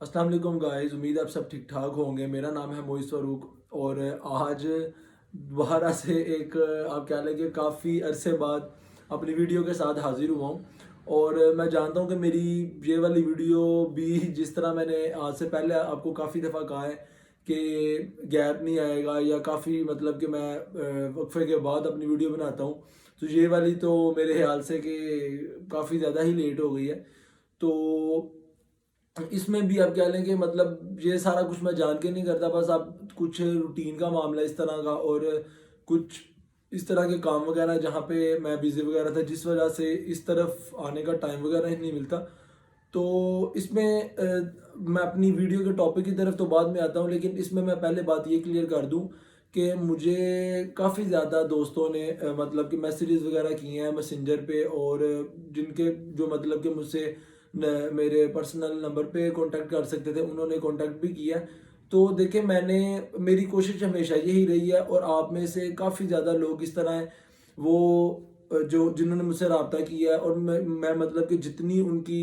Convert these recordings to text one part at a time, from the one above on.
अस्सलाम वालेकुम गाइस, उम्मीद है आप सब ठीक ठाक होंगे। मेरा नाम है मोइस फ़ारूक और आज दोबारा से एक आप कह लें कि काफ़ी अरसे बाद अपनी वीडियो के साथ हाज़िर हुआ हूँ। और मैं जानता हूँ कि मेरी ये वाली वीडियो भी जिस तरह मैंने आज से पहले आपको काफ़ी दफ़ा कहा है कि गैप नहीं आएगा या काफ़ी मतलब कि मैं वक्फे के बाद अपनी वीडियो बनाता हूँ, तो ये वाली तो मेरे ख्याल से कि काफ़ी ज़्यादा ही लेट हो गई है। तो इसमें भी आप कह लें कि मतलब ये सारा कुछ मैं जान के नहीं करता, बस आप कुछ रूटीन का मामला इस तरह का और कुछ इस तरह के काम वगैरह जहाँ पे मैं बिज़ी वगैरह था, जिस वजह से इस तरफ आने का टाइम वगैरह ही नहीं मिलता। तो इसमें मैं अपनी वीडियो के टॉपिक की तरफ तो बाद में आता हूँ, लेकिन इसमें मैं पहले बात ये क्लियर कर दूँ कि मुझे काफ़ी ज़्यादा दोस्तों ने मतलब कि मैसेजेस वगैरह किए हैं मैसेंजर पे, और जिनके जो मतलब कि मुझसे मेरे पर्सनल नंबर पे कांटेक्ट कर सकते थे, उन्होंने कांटेक्ट भी किया। तो देखिए, मैंने मेरी कोशिश हमेशा यही रही है और आप में से काफ़ी ज़्यादा लोग इस तरह हैं, वो जो जिन्होंने मुझसे रब्ता किया है, और मैं मतलब कि जितनी उनकी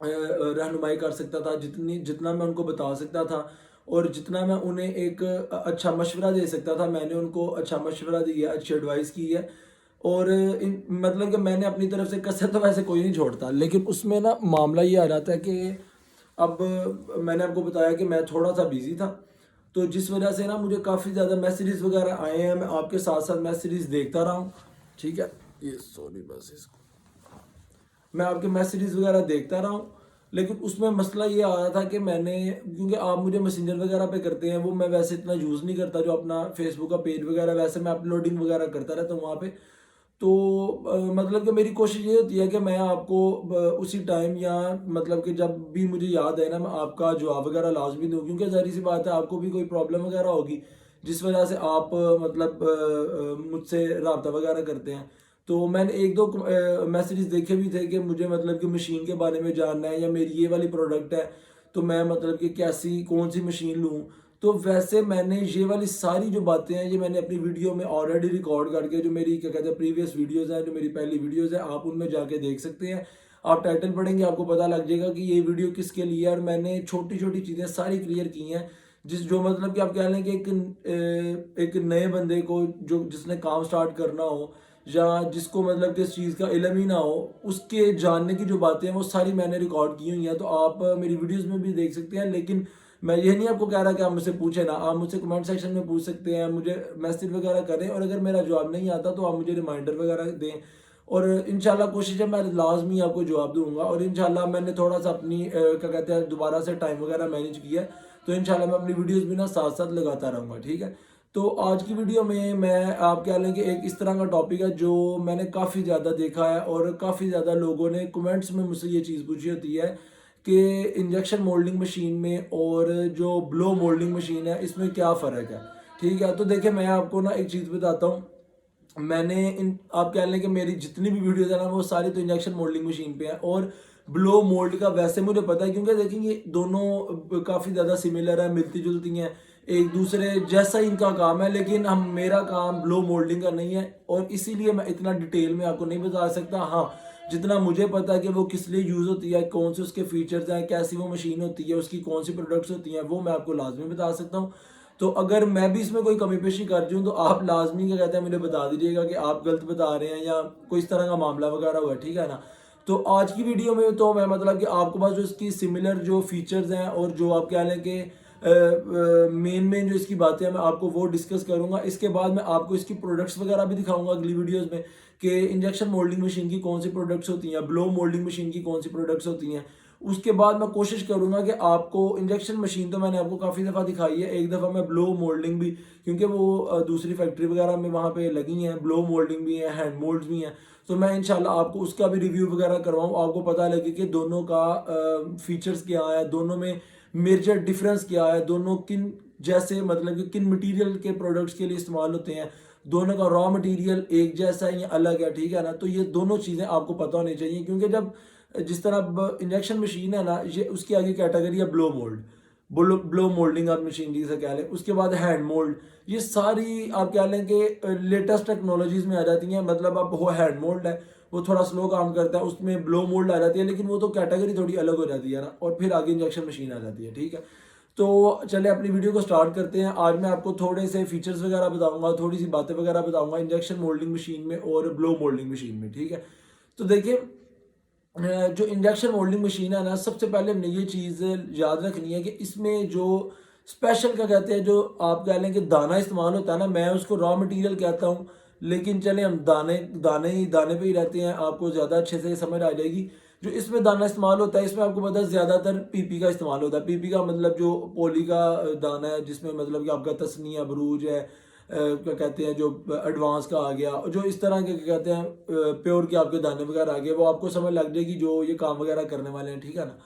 रहनुमाई कर सकता था, जितना मैं उनको बता सकता था और जितना मैं उन्हें एक अच्छा मशवरा दे सकता था, मैंने उनको अच्छा मशवरा दिया, अच्छी एडवाइस की है। और इन मतलब कि मैंने अपनी तरफ से कसर तो वैसे कोई नहीं छोड़ता, लेकिन उसमें ना मामला ये आ जाता है कि अब मैंने आपको बताया कि मैं थोड़ा-सा बिज़ी था, तो जिस वजह से ना मुझे काफ़ी ज़्यादा मैसेजेस वगैरह आए हैं, मैं आपके साथ-साथ मैसेजेस देखता रहा हूँ, ठीक है? ये सॉरी बस इसको मैं आपके मैसेजेस वगैरह देखता रहा हूँ, लेकिन उसमें मसला ये आ रहा था कि मैंने, क्योंकि आप मुझे मैसेंजर वगैरह पे करते हैं, वो मैं वैसे इतना यूज़ नहीं करता, जो अपना फेसबुक का पेज वगैरह वैसे मैं अपलोडिंग वगैरह करता रहता हूँ वहाँ पे। तो मतलब कि मेरी कोशिश ये होती है कि मैं आपको उसी टाइम या मतलब कि जब भी मुझे याद है ना, मैं आपका जवाब वगैरह लाजमी दूँ, क्योंकि ज़ाहिर सी बात है आपको भी कोई प्रॉब्लम वगैरह होगी जिस वजह से आप मतलब मुझसे रब्ता वगैरह करते हैं। तो मैंने एक दो मैसेजेस देखे भी थे कि मुझे मतलब कि मशीन के बारे में जानना है, या मेरी ये वाली प्रोडक्ट है, तो मैं मतलब कि कैसी कौन सी मशीन लूँ। तो वैसे मैंने ये वाली सारी जो बातें हैं, ये मैंने अपनी वीडियो में ऑलरेडी रिकॉर्ड करके, जो मेरी क्या कहते हैं प्रीवियस वीडियोज़ हैं, जो मेरी पहली वीडियोज़ हैं, आप उनमें जाके देख सकते हैं। आप टाइटल पढ़ेंगे, आपको पता लग जाएगा कि ये वीडियो किसके लिए है, और मैंने छोटी-छोटी चीज़ें सारी क्लियर की हैं। जो मतलब कि आप कह लें कि एक नए बंदे को जो जिसने काम स्टार्ट करना हो, या जिसको मतलब कि इस चीज़ का इल्म ही ना हो, उसके जानने की जो बातें हैं वो सारी मैंने रिकॉर्ड की हुई हैं। तो आप मेरी वीडियोज़ में भी देख सकते हैं, लेकिन मैं ये नहीं आपको कह रहा कि आप मुझसे पूछें ना, आप मुझसे कमेंट सेक्शन में पूछ सकते हैं, मुझे मैसेज वगैरह करें, और अगर मेरा जवाब नहीं आता तो आप मुझे रिमाइंडर वगैरह दें, और इंशाल्लाह कोशिश है मैं लाज़मी आपको जवाब दूँगा। और इंशाल्लाह मैंने थोड़ा-सा अपनी क्या कहते हैं दोबारा से टाइम वगैरह मैनेज किया है, तो इंशाल्लाह मैं अपनी वीडियोज़ भी ना साथ-साथ लगाता रहूँगा, ठीक है? तो आज की वीडियो में मैं आप कह लें कि एक इस तरह का टॉपिक है जो मैंने काफ़ी ज़्यादा देखा है, और काफ़ी ज़्यादा लोगों ने कमेंट्स में मुझसे ये चीज़ पूछी होती है कि इंजेक्शन मोल्डिंग मशीन में और जो ब्लो मोल्डिंग मशीन है, इसमें क्या फ़र्क है? ठीक है, तो देखिए मैं आपको ना एक चीज़ बताता हूँ। मैंने इन आप कह लें कि मेरी जितनी भी वीडियोज़ है ना, वो सारी तो इंजेक्शन मोल्डिंग मशीन पे है, और ब्लो मोल्ड का वैसे मुझे पता है, क्योंकि देखिए ये दोनों काफ़ी ज़्यादा सिमिलर है, मिलती-जुलती हैं, एक दूसरे जैसा ही इनका काम है, लेकिन हम मेरा काम ब्लो मोल्डिंग का नहीं है, और इसीलिए मैं इतना डिटेल में आपको नहीं बता सकता। हाँ, जितना मुझे पता है कि वो किस लिए यूज़ होती है, कौन से उसके फीचर्स हैं, कैसी वो मशीन होती है, उसकी कौन-सी प्रोडक्ट्स होती हैं, वो मैं आपको लाज़मी बता सकता हूँ। तो अगर मैं भी इसमें कोई कमी-पेशी कर दूँ, तो आप लाज़मी क्या कहते हैं मुझे बता दीजिएगा कि आप गलत बता रहे हैं, या कोई इस तरह का मामला वगैरह हुआ है, ठीक है ना? तो आज की वीडियो में तो मैं मतलब कि आपके पास जो इसकी सिमिलर जो फीचर्स हैं, और जो आप कह लें कि मेन जो इसकी बातें हैं, मैं आपको वो डिस्कस करूँगा। इसके बाद मैं आपको इसकी प्रोडक्ट्स वगैरह भी दिखाऊँगा अगली वीडियोज़ में, कि इंजेक्शन मोल्डिंग मशीन की कौन-सी प्रोडक्ट्स होती हैं, ब्लो मोल्डिंग मशीन की कौन-सी प्रोडक्ट्स होती हैं। उसके बाद मैं कोशिश करूँगा कि आपको इंजेक्शन मशीन तो मैंने आपको काफ़ी दफ़ा दिखाई है, एक दफ़ा मैं ब्लो मोल्डिंग भी, क्योंकि वो दूसरी फैक्ट्री वगैरह में वहाँ पे लगी हैं, ब्लो मोल्डिंग भी है, हैंड मोल्ड्स भी हैं। तो मैं इंशाल्लाह आपको उसका भी रिव्यू वगैरह करवाऊँ, आपको पता लगे कि दोनों का फीचर्स क्या है, दोनों में मेजर डिफरेंस क्या है, दोनों किन जैसे मतलब कि किन मटेरियल के प्रोडक्ट्स के लिए इस्तेमाल होते हैं, दोनों का रॉ मटेरियल एक जैसा है या अलग है, ठीक है ना? तो ये दोनों चीज़ें आपको पता होनी चाहिए, क्योंकि जब जिस तरह अब इंजेक्शन मशीन है ना, ये उसकी आगे कैटेगरी है ब्लो मोल्ड, ब्लो मोल्डिंग आप मशीन जिसे कह लें। उसके बाद हैंड मोल्ड, ये सारी आप कह लें कि लेटेस्ट टेक्नोलॉजीज़ में आ जाती हैं। मतलब अब वो हैंड मोल्ड है, वो थोड़ा स्लो काम करता है, उसमें ब्लो मोल्ड आ जाती है, लेकिन वो तो कैटेगरी थोड़ी अलग हो जाती है ना, और फिर आगे इंजेक्शन मशीन आ जाती है। ठीक है, तो चले अपनी वीडियो को स्टार्ट करते हैं। आज मैं आपको थोड़े से फीचर्स वगैरह बताऊंगा, थोड़ी सी बातें वगैरह बताऊंगा इंजेक्शन मोल्डिंग मशीन में और ब्लो मोल्डिंग मशीन में। ठीक है, तो देखिए जो इंजेक्शन मोल्डिंग मशीन है ना, सबसे पहले हमने ये चीज़ याद रखनी है कि इसमें जो स्पेशल क्या कहते हैं, जो आप कह लें कि दाना इस्तेमाल होता है ना, मैं उसको रॉ मटेरियल कहता हूँ, लेकिन चले हम दाने दाने पे ही रहते हैं, आपको ज़्यादा अच्छे से समझ आ जाएगी। जो इसमें दाना इस्तेमाल होता है, इसमें आपको पता है ज़्यादातर पीपी का इस्तेमाल होता है। पीपी का मतलब जो पोली का दाना है, जिसमें मतलब कि आपका तसनिया बरूज है, क्या कहते हैं जो एडवांस का आ गया, जो इस तरह के क्या कहते हैं प्योर के आपके दाने वगैरह आ गए, वो आपको समझ लग जाएगी जो ये काम वगैरह करने वाले हैं। ठीक है ना,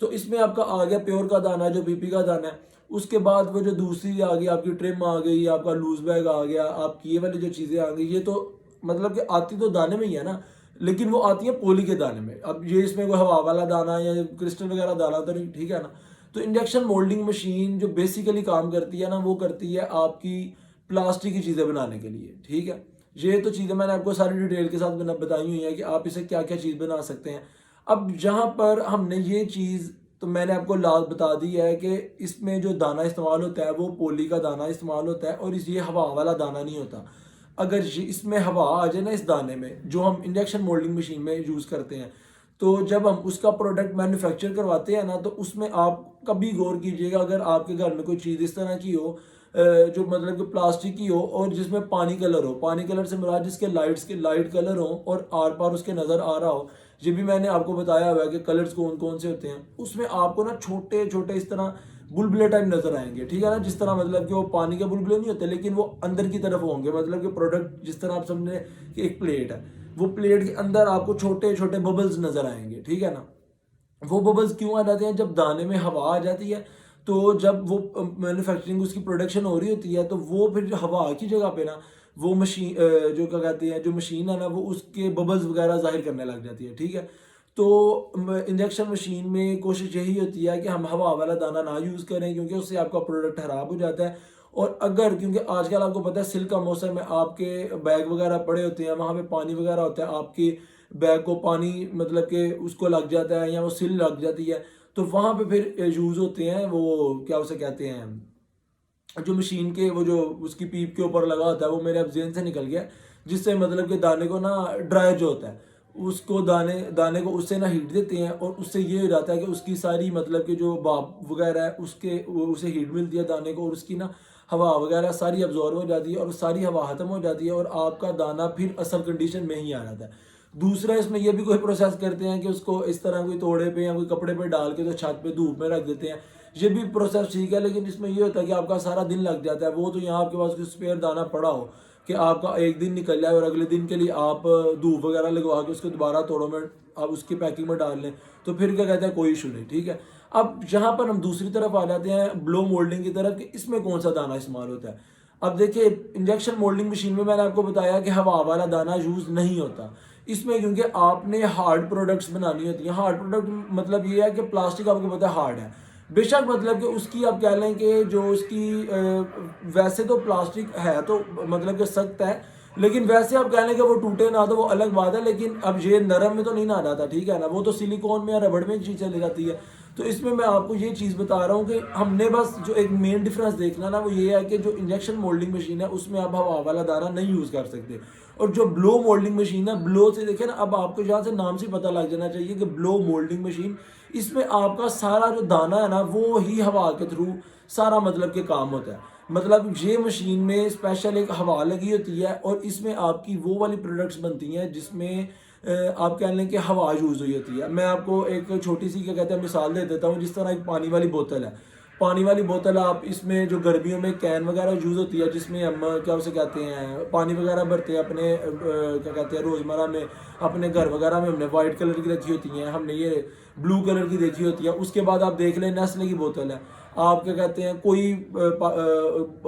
तो इसमें आपका आ गया प्योर का दाना, जो पीपी का दाना है। उसके बाद वो जो दूसरी आ गई आपकी ट्रिम आ गई, आपका लूज बैग आ गया, आपकी ये वाली जो चीज़ें आ गई, ये तो मतलब कि आती तो दाने में ही है ना, लेकिन वो आती है पोली के दाने में। अब ये इसमें कोई हवा वाला दाना या क्रिस्टल वगैरह दाना तो नहीं। ठीक है ना, तो इंजेक्शन मोल्डिंग मशीन जो बेसिकली काम करती है ना, वो करती है आपकी प्लास्टिक की चीज़ें बनाने के लिए। ठीक है, ये तो चीज़ें मैंने आपको सारी डिटेल के साथ बताई हुई है कि आप इसे क्या क्या चीज़ बना सकते हैं। अब जहाँ पर हमने ये चीज़ तो मैंने आपको लाल बता दी है कि इसमें जो दाना इस्तेमाल होता है वो पोली का दाना इस्तेमाल होता है, और इस ये हवा वाला दाना नहीं होता। अगर इसमें हवा आ जाए ना इस दाने में, जो हम इंजेक्शन मोल्डिंग मशीन में यूज़ करते हैं, तो जब हम उसका प्रोडक्ट मैन्युफैक्चर करवाते हैं ना, तो उसमें आप कभी गौर कीजिएगा, अगर आपके घर में कोई चीज़ इस तरह की हो जो मतलब कि प्लास्टिक की हो और जिसमें पानी कलर हो, पानी कलर से मुराद जिसके लाइट कलर हो और आर पार उसके नज़र आ रहा हो, ये भी मैंने आपको बताया हुआ है कि कलर्स कौन कौन से होते हैं, उसमें आपको ना छोटे छोटे इस तरह बुलबुले टाइप नजर आएंगे। ठीक है ना, जिस तरह मतलब कि वो पानी के बुलबुले नहीं होते, लेकिन वो अंदर की तरफ होंगे, मतलब कि प्रोडक्ट जिस तरह आप समझे कि एक प्लेट है, वो प्लेट के अंदर आपको छोटे छोटे बबल्स नजर आएंगे। ठीक है ना, वो बबल्स क्यों आ जाते हैं, जब दाने में हवा आ जाती है, तो जब वो मैन्युफैक्चरिंग उसकी प्रोडक्शन हो रही होती है, तो वो फिर हवा की जगह पे ना वो मशीन जो क्या कहते हैं जो मशीन है ना, वो उसके बबल्स वगैरह जाहिर करने लग जाती है। ठीक है, तो इंजेक्शन मशीन में कोशिश यही होती है कि हम हवा वाला दाना ना यूज़ करें, क्योंकि उससे आपका प्रोडक्ट खराब हो जाता है। और अगर क्योंकि आजकल आपको पता है सिल्क का मौसम है, आपके बैग वगैरह पड़े होते हैं, वहाँ पे पानी वगैरह होता है, आपके बैग को पानी मतलब कि उसको लग जाता है या वो सिल लग जाती है, तो वहाँ पे फिर यूज़ होते हैं वो क्या उसे कहते हैं, जो मशीन के वो जो उसकी पीप के ऊपर लगा होता है, वो मेरे अब जेहन से निकल गया, जिससे मतलब कि दाने को ना ड्राई जो होता है, उसको दाने दाने को उससे ना हीट देते हैं, और उससे ये हो जाता है कि उसकी सारी मतलब कि जो भाप वगैरह है उसके उसे हीट मिलती है दाने को, और उसकी ना हवा वगैरह सारी अब्जॉर्ब हो जाती है, और सारी हवा ख़त्म हो जाती है, और आपका दाना फिर असल कंडीशन में ही आ जाता है। दूसरा, इसमें यह भी कोई प्रोसेस करते हैं कि उसको इस तरह कोई तोड़े पे या कोई कपड़े पे डाल के तो छत पे धूप में रख देते हैं, ये भी प्रोसेस ठीक है, लेकिन इसमें ये होता है कि आपका सारा दिन लग जाता है। वो तो यहाँ आपके पास कोई स्पेयर दाना पड़ा हो कि आपका एक दिन निकल जाए, और अगले दिन के लिए आप धूप वगैरह लगवा के उसको दोबारा तोड़ो में आप उसकी पैकिंग में डाल लें, तो फिर क्या कहते हैं कोई इशू नहीं। ठीक है, अब यहाँ पर हम दूसरी तरफ आ जाते हैं ब्लो मोल्डिंग की तरफ, कि इसमें कौन सा दाना इस्तेमाल होता है। अब देखिए इंजेक्शन मोल्डिंग मशीन में मैंने आपको बताया कि हवा वाला दाना यूज़ नहीं होता इसमें, क्योंकि आपने हार्ड प्रोडक्ट्स बनानी होती हैं। हार्ड प्रोडक्ट मतलब ये है कि प्लास्टिक आपको पता है हार्ड है, बेशक मतलब कि उसकी आप कह लें कि जो उसकी वैसे तो प्लास्टिक है तो मतलब कि सख्त है, लेकिन वैसे आप कह लें कि वो टूटे ना तो वो अलग बात है, लेकिन अब ये नरम में तो नहीं ना जाता। ठीक है ना, वो तो सिलिकॉन में या रबड़ में चीज़ चली जाती है। तो इसमें मैं आपको ये चीज़ बता रहा हूँ कि हमने बस जो एक मेन डिफरेंस देखना ना, वो ये है कि जो इंजेक्शन मोल्डिंग मशीन है उसमें आप हवा वाला दाना नहीं यूज़ कर सकते, और जो ब्लो मोल्डिंग मशीन है, ब्लो से देखें ना, अब आपको यहाँ से नाम से पता लग जाना चाहिए कि ब्लो मोल्डिंग मशीन, इसमें आपका सारा जो दाना है ना वो ही हवा के थ्रू सारा मतलब के काम होता है। मतलब ये मशीन में स्पेशल एक हवा लगी होती है, और इसमें आपकी वो वाली प्रोडक्ट्स बनती हैं जिसमें आप कह लें कि हवा यूज़ हुई होती है। मैं आपको एक छोटी सी क्या कहते हैं मिसाल दे देता हूँ। जिस तरह एक पानी वाली बोतल है, पानी वाली बोतल आप इसमें जो गर्मियों में कैन वगैरह यूज़ होती है, जिसमें हम क्या उसे कहते हैं पानी वगैरह भरते हैं अपने क्या कहते हैं रोज़मर्रा में, अपने घर वगैरह में हमने वाइट कलर की देखी होती हैं, हमने ये ब्लू कलर की देखी होती है। उसके बाद आप देख लें नेस्ले की बोतल है, आप क्या कहते हैं कोई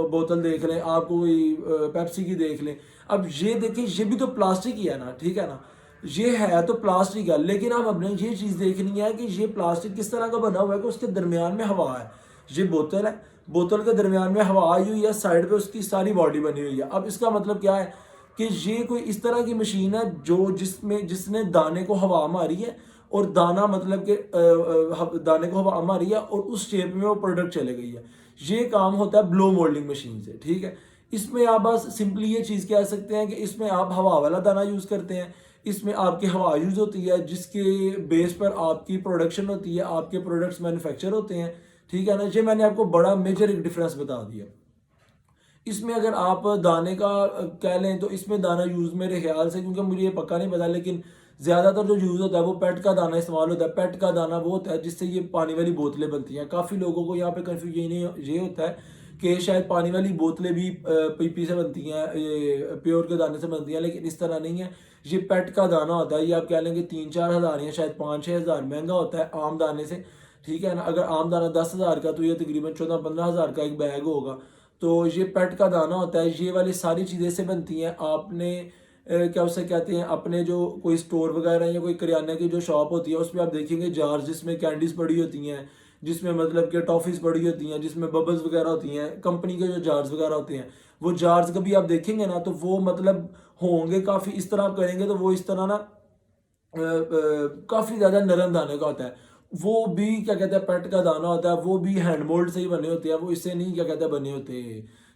बोतल देख लें, आप कोई पेप्सी की देख लें। अब ये देखें, ये भी तो प्लास्टिक ही है ना, ठीक है ना, ये है तो प्लास्टिक है, लेकिन हम अपने ये चीज़ देखनी है कि ये प्लास्टिक किस तरह का बना हुआ है कि उसके दरमियान में हवा है। ये बोतल है, बोतल के दरमियान में हवा आई हुई है, साइड पे उसकी सारी बॉडी बनी हुई है। अब इसका मतलब क्या है कि ये कोई इस तरह की मशीन है जो जिसने दाने को हवा मारी है, और दाना मतलब कि दाने को हवा मारी है और उस शेप में वो प्रोडक्ट चले गई है। ये काम होता है ब्लो मोल्डिंग मशीन से, ठीक है। इसमें आप बस सिंपली ये चीज़ कह सकते हैं कि इसमें आप हवा वाला दाना यूज़ करते हैं, इसमें आपकी हवा यूज़ होती है जिसके बेस पर आपकी प्रोडक्शन होती है, आपके प्रोडक्ट्स मैन्युफैक्चर होते हैं, ठीक है ना। ये मैंने आपको बड़ा मेजर एक डिफरेंस बता दिया। इसमें अगर आप दाने का कह लें तो इसमें दाना यूज़ मेरे ख्याल से, क्योंकि मुझे ये पक्का नहीं पता, लेकिन ज़्यादातर जो यूज़ होता है वो पेट का दाना इस्तेमाल होता है। पेट का दाना वो होता है जिससे ये पानी वाली बोतलें बनती हैं। काफ़ी लोगों को यहाँ पे कन्फ्यूजन ये होता है कि शायद पानी वाली बोतलें भी पीपी से बनती हैं, ये प्योर के दाने से बनती हैं, लेकिन इस तरह नहीं है। ये पेट का दाना होता है, ये आप कह लेंगे 3-4 हज़ार या शायद 5-6 हज़ार महंगा होता है आम दाने से, ठीक है ना। अगर आम दाना 10 हज़ार का, तो ये तकरीबन 14-15 हज़ार का एक बैग होगा। तो ये पेट का दाना होता है, ये वाली सारी चीज़ें से बनती हैं। आपने क्या उसे कहते हैं, अपने जो कोई स्टोर वगैरह या कोई किराने की जो शॉप होती है उसमें आप देखेंगे जार्स जिसमें कैंडीज़ पड़ी होती हैं, जिसमें मतलब कि टॉफ़ीज़ पड़ी होती हैं, जिसमें बबल्स वगैरह होती हैं, कंपनी के जो जार्स वगैरह होते हैं, वो जार्स कभी आप देखेंगे ना तो वो मतलब होंगे काफ़ी, इस तरह आप करेंगे तो वो इस तरह ना काफ़ी ज़्यादा नरम दाने का होता है। वो भी क्या कहते हैं पेट का दाना होता है, वो भी हैंड मोल्ड से ही बने होते हैं, वो इससे नहीं क्या कहते हैं बने होते,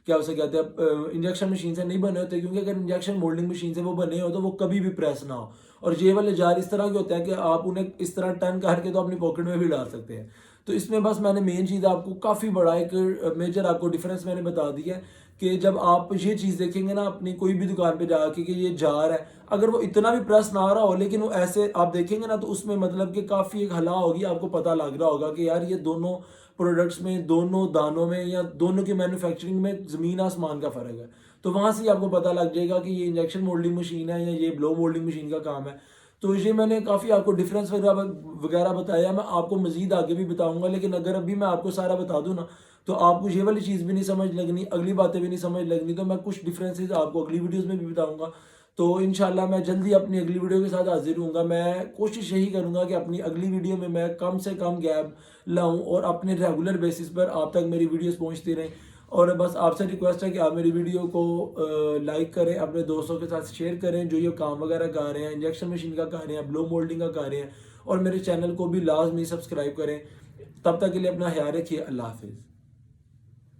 क्या उसे कहते हैं इंजेक्शन मशीन से नहीं बने होते, क्योंकि अगर इंजेक्शन मोल्डिंग मशीन से वो बने हो तो वो कभी भी प्रेस ना हो। और ये वाले जार इस तरह के होते हैं कि आप उन्हें इस तरह टर्न करके तो अपनी पॉकेट में भी डाल सकते हैं। तो इसमें बस मैंने मेन चीज़ आपको काफ़ी बड़ा एक मेजर आपको डिफरेंस मैंने बता दिया है कि जब आप ये चीज़ देखेंगे ना अपनी कोई भी दुकान पे जाके कि ये जार है, अगर वो इतना भी प्रेस ना आ रहा हो लेकिन वो ऐसे आप देखेंगे ना तो उसमें मतलब कि काफ़ी एक हला होगी, आपको पता लग रहा होगा कि यार ये दोनों प्रोडक्ट्स में, दोनों दानों में या दोनों की मैन्युफैक्चरिंग में ज़मीन आसमान का फ़र्क है। तो वहाँ से ही आपको पता लग जाएगा कि ये इंजेक्शन मोल्डिंग मशीन है या ये ब्लो मोल्डिंग मशीन का काम है। तो ये मैंने काफ़ी आपको डिफरेंस वगैरह बताया, मैं आपको मज़ीद आगे भी बताऊँगा, लेकिन अगर अभी मैं आपको सारा बता दूँ ना तो आपको ये वाली चीज़ भी नहीं समझ लगनी, अगली बातें भी नहीं समझ लगनी, तो मैं कुछ डिफरेंसेस आपको अगली वीडियोज़ में भी बताऊँगा। तो इंशाल्लाह मैं जल्दी अपनी अगली वीडियो के साथ हाज़िर होऊँगा। मैं कोशिश यही करूँगा कि अपनी अगली वीडियो में मैं कम से कम गैप लाऊँ और अपने रेगुलर बेसिस पर आप तक मेरी वीडियोज़ पहुँचती रहें। और बस आपसे रिक्वेस्ट है कि आप मेरी वीडियो को लाइक करें, अपने दोस्तों के साथ शेयर करें जो ये काम वगैरह कर रहे हैं, इंजेक्शन मशीन का कर रहे हैं, ब्लो मोल्डिंग का कर रहे हैं, और मेरे चैनल को भी लाजमी सब्सक्राइब करें। तब तक के लिए अपना ख्याल रखिए। अल्लाह हाफ़िज़।